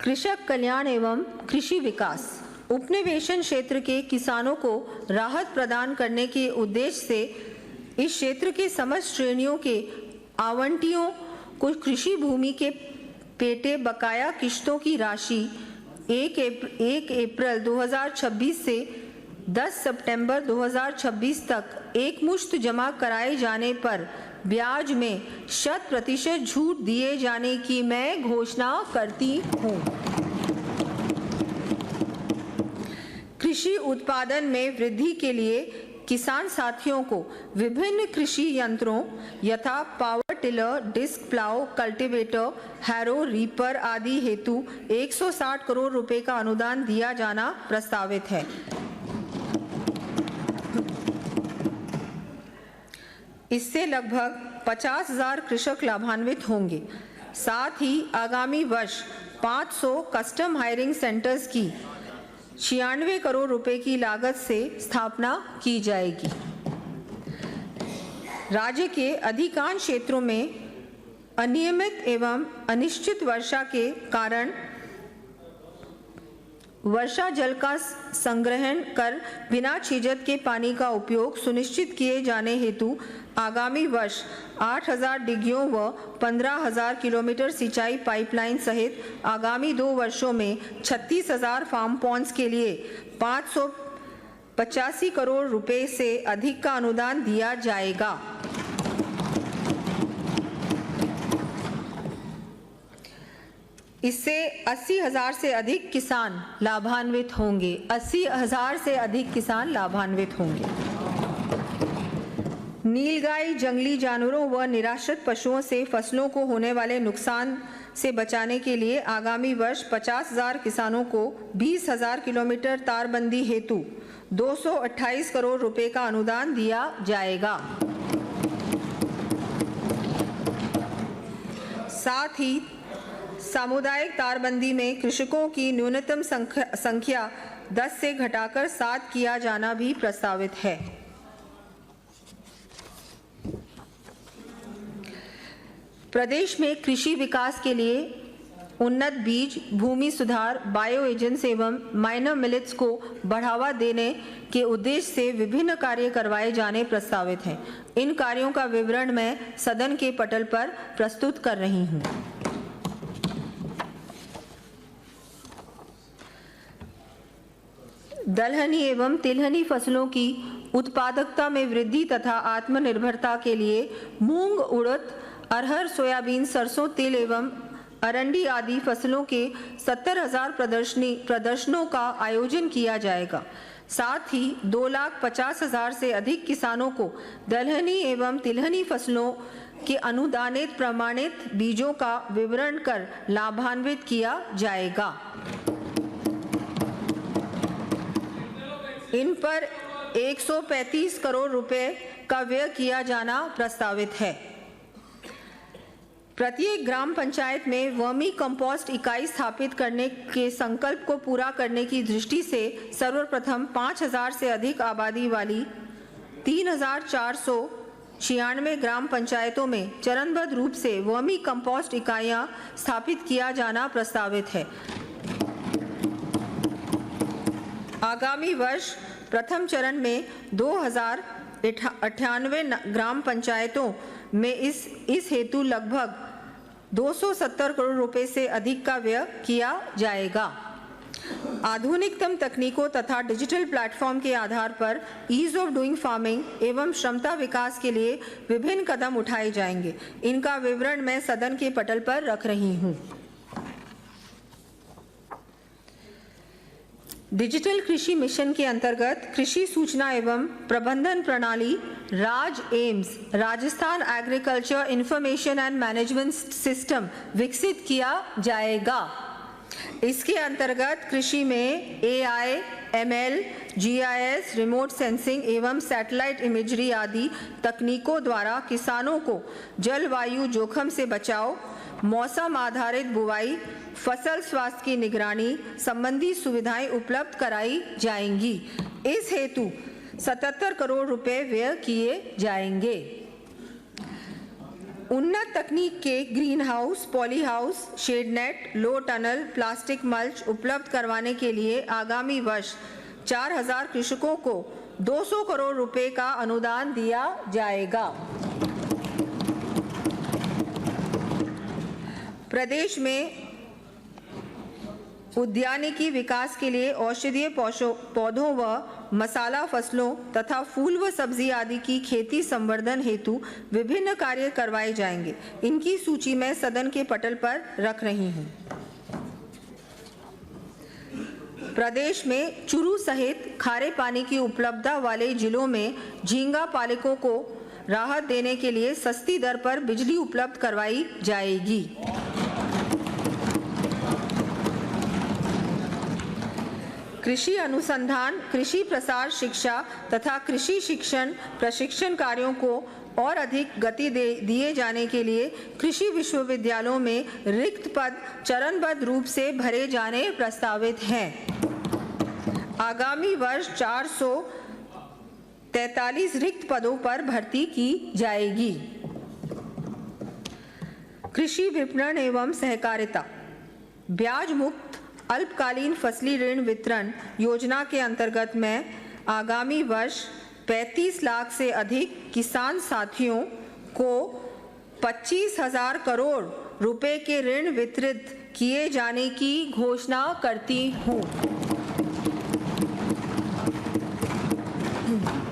कृषक कल्याण एवं कृषि विकास उपनिवेशन क्षेत्र के किसानों को राहत प्रदान करने के उद्देश्य से इस क्षेत्र के समस्त श्रेणियों के आवंटियों को कृषि भूमि के पेटे बकाया किश्तों की राशि 1 अप्रैल 2026 से 10 सितंबर 2026 तक एकमुश्त जमा कराए जाने पर ब्याज में 100% छूट दिए जाने की मैं घोषणा करती हूँ। कृषि उत्पादन में वृद्धि के लिए किसान साथियों को विभिन्न कृषि यंत्रों यथा power tiller, disc plough, cultivator, harrow, reaper आदि हेतु 160 करोड़ रुपए का अनुदान दिया जाना प्रस्तावित है। इससे लगभग 50,000 कृषक लाभान्वित होंगे। साथ ही आगामी वर्ष 500 कस्टम हायरिंग सेंटर्स की 96 करोड़ रुपए की लागत से स्थापना की जाएगी। राज्य के अधिकांश क्षेत्रों में अनियमित एवं अनिश्चित वर्षा के कारण वर्षा जल का संग्रहण कर बिना छीजत के पानी का उपयोग सुनिश्चित किए जाने हेतु आगामी वर्ष 8,000 डिग्गियों व 15,000 किलोमीटर सिंचाई पाइपलाइन सहित आगामी 2 वर्षों में 36,000 फार्म पॉन्ड्स के लिए 585 करोड़ रुपए से अधिक का अनुदान दिया जाएगा। इससे 80,000 से अधिक किसान लाभान्वित होंगे। 80,000 से अधिक किसान लाभान्वित होंगे। नीलगाय, जंगली जानवरों व निराश्रित पशुओं से फसलों को होने वाले नुकसान से बचाने के लिए आगामी वर्ष 50,000 किसानों को 20,000 किलोमीटर तारबंदी हेतु 228 करोड़ रुपए का अनुदान दिया जाएगा। साथ ही सामुदायिक तारबंदी में कृषकों की न्यूनतम संख्या 10 से घटाकर 7 किया जाना भी प्रस्तावित है। प्रदेश में कृषि विकास के लिए उन्नत बीज, भूमि सुधार, बायो एजेंट्स एवं माइनर मिलेट्स को बढ़ावा देने के उद्देश्य से विभिन्न कार्य करवाए जाने प्रस्तावित हैं। इन कार्यों का विवरण मैं सदन के पटल पर प्रस्तुत कर रही हूँ। दलहनी एवं तिलहनी फसलों की उत्पादकता में वृद्धि तथा आत्मनिर्भरता के लिए मूंग, उड़द, अरहर, सोयाबीन, सरसों, तिल एवं अरंडी आदि फसलों के 70,000 प्रदर्शनों का आयोजन किया जाएगा। साथ ही 2,50,000 से अधिक किसानों को दलहनी एवं तिलहनी फसलों के अनुदानित प्रमाणित बीजों का विवरण कर लाभान्वित किया जाएगा। इन पर 135 करोड़ रुपए का व्यय किया जाना प्रस्तावित है। प्रत्येक ग्राम पंचायत में वर्मी कंपोस्ट इकाई स्थापित करने के संकल्प को पूरा करने की दृष्टि से सर्वप्रथम 5,000 से अधिक आबादी वाली 3,496 ग्राम पंचायतों में चरणबद्ध रूप से वर्मी कंपोस्ट इकाइयां स्थापित किया जाना प्रस्तावित है। आगामी वर्ष प्रथम चरण में 2,098 ग्राम पंचायतों में इस हेतु लगभग 270 करोड़ रुपए से अधिक का व्यय किया जाएगा। आधुनिकतम तकनीकों तथा डिजिटल प्लेटफॉर्म के आधार पर ईज ऑफ डूइंग फार्मिंग एवं क्षमता विकास के लिए विभिन्न कदम उठाए जाएंगे। इनका विवरण मैं सदन के पटल पर रख रही हूँ। डिजिटल कृषि मिशन के अंतर्गत कृषि सूचना एवं प्रबंधन प्रणाली Raj AIMS Rajasthan agriculture information and management system विकसित किया जाएगा। इसके अंतर्गत कृषि में AI, ML, GIS, remote sensing एवं सैटेलाइट इमेजरी आदि तकनीकों द्वारा किसानों को जलवायु जोखिम से बचाव, मौसम आधारित बुवाई, फसल स्वास्थ्य की निगरानी संबंधी सुविधाएं उपलब्ध कराई जाएंगी। इस हेतु 77 करोड़ रुपए व्यय किए जाएंगे। उन्नत तकनीक के greenhouse, poly house, shade net, low tunnel, plastic mulch उपलब्ध करवाने के लिए आगामी वर्ष 4000 कृषकों को 200 करोड़ रुपए का अनुदान दिया जाएगा। प्रदेश में उद्यानिकी विकास के लिए औषधीय पौधों व मसाला फसलों तथा फूल व सब्जी आदि की खेती संवर्धन हेतु विभिन्न कार्य करवाए जाएंगे। इनकी सूची मैं सदन के पटल पर रख रही हूं। प्रदेश में चुरू सहित खारे पानी की उपलब्धता वाले जिलों में झींगा पालकों को राहत देने के लिए सस्ती दर पर बिजली उपलब्ध करवाई जाएगी। कृषि अनुसंधान, कृषि प्रसार शिक्षा तथा कृषि शिक्षण प्रशिक्षण कार्यों को और अधिक गति दिए जाने के लिए कृषि विश्वविद्यालयों में रिक्त पद चरणबद्ध रूप से भरे जाने प्रस्तावित हैं। आगामी वर्ष 443 रिक्त पदों पर भर्ती की जाएगी। कृषि विपणन एवं सहकारिता, ब्याज मुक्त अल्पकालीन फसली ऋण वितरण योजना के अंतर्गत मैं आगामी वर्ष 35 लाख से अधिक किसान साथियों को 25,000 करोड़ रुपए के ऋण वितरित किए जाने की घोषणा करती हूँ।